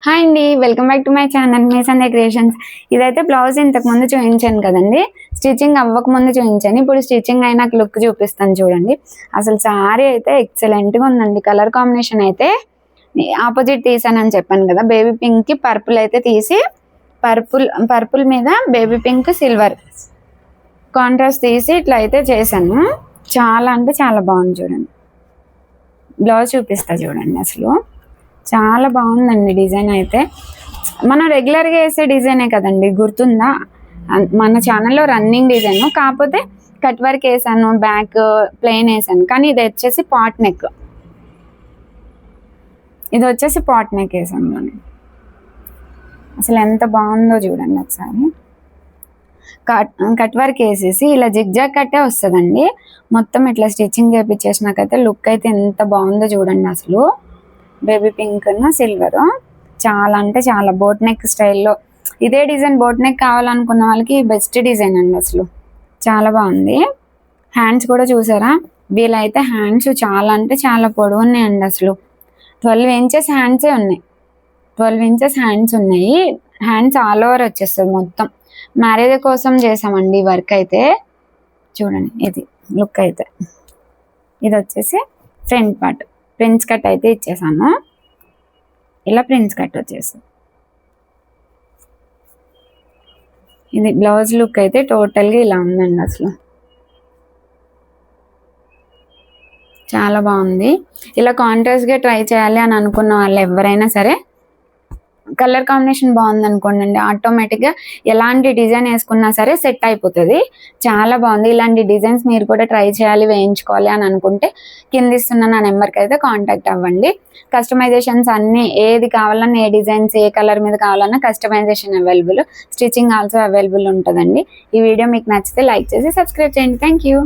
Hi అండి. Welcome back to my channel me Sandhya creations. ఇదైతే blouse ఇంతకు ముందు చూపించాను కదండి. స్టిచ్చింగ్ అవ్వక ముందు చూపించాను. ఇప్పుడు స్టిచ్చింగ్ అయినాక లుక్ చూపిస్తాను చూడండి. అసలు సారీ అయితే ఎక్సలెంట్గా ఉందండి. కలర్ కాంబినేషన్ అయితే ఆపోజిట్ తీసానని చెప్పాను కదా. బేబీ పింక్కి పర్పుల్ అయితే తీసి పర్పుల్ మీద బేబీ పింక్ సిల్వర్ కాంట్రాస్ట్ తీసి ఇట్లా అయితే చేశాను. చాలా అంటే చాలా బాగుంది చూడండి. బ్లౌజ్ చూపిస్తా చూడండి. అసలు చాలా బాగుందండి డిజైన్ అయితే. మనం రెగ్యులర్గా వేసే డిజైనే కదండి, గుర్తుందా? మన ఛానల్లో రన్నింగ్ డిజైన్, కాకపోతే కట్ వర్క్ వేసాను, బ్యాక్ ప్లెయిన్ వేసాను. కానీ ఇది వచ్చేసి పాట్ నెక్, వేసాను. అసలు ఎంత బాగుందో చూడండి ఒకసారి. కట్ వర్క్ వేసేసి ఇలా జిగ్జాగ్ కట్టే వస్తుందండి. మొత్తం ఇట్లా స్టిచ్చింగ్ చేయించేసినాకైతే లుక్ అయితే ఎంత బాగుందో చూడండి. అసలు బేబీ పింక్ సిల్వర్ చాలా అంటే చాలా బోట్ నెక్ స్టైల్లో ఇదే డిజైన్ బోట్ నెక్ కావాలనుకున్న వాళ్ళకి బెస్ట్ డిజైన్ అండి. అసలు చాలా బాగుంది. హ్యాండ్స్ కూడా చూసారా? వీళ్ళైతే హ్యాండ్స్ చాలా అంటే చాలా పొడవు ఉన్నాయండి. అసలు 12 ఇంచెస్ హ్యాండ్సే ఉన్నాయి. 12 ఇంచెస్ హ్యాండ్స్ ఉన్నాయి. హ్యాండ్స్ ఆల్ ఓవర్ వచ్చేస్తుంది మొత్తం. మ్యారేజ్ కోసం చేసామండి వర్క్ అయితే. చూడండి ఇది లుక్ అయితే. ఇది వచ్చేసి ఫ్రంట్ పార్ట్ ప్రిన్స్ కట్ అయితే ఇచ్చేసాను. ఇలా ప్రిన్స్ కట్ వచ్చేసి ఇది బ్లౌజ్ లుక్ అయితే టోటల్గా ఇలా ఉందండి. అసలు చాలా బాగుంది. ఇలా కాంట్రాస్ట్గా ట్రై చేయాలి అని అనుకున్న వాళ్ళు ఎవరైనా సరే, కలర్ కాంబినేషన్ బాగుంది అనుకోండి, ఆటోమేటిక్గా ఎలాంటి డిజైన్ వేసుకున్నా సరే సెట్ అయిపోతుంది. చాలా బాగుంది. ఇలాంటి డిజైన్స్ మీరు కూడా ట్రై చేయాలి, వేయించుకోవాలి అని అనుకుంటే కింద ఇస్తున్న నా నెంబర్కి అయితే కాంటాక్ట్ అవ్వండి. కస్టమైజేషన్స్ అన్నీ ఏది కావాలన్నా, ఏ డిజైన్స్ ఏ కలర్ మీద కావాలన్నా customization available, stitching also available ఉంటుందండి. ఈ వీడియో మీకు నచ్చితే లైక్ చేసి సబ్స్క్రైబ్ చేయండి. Thank you.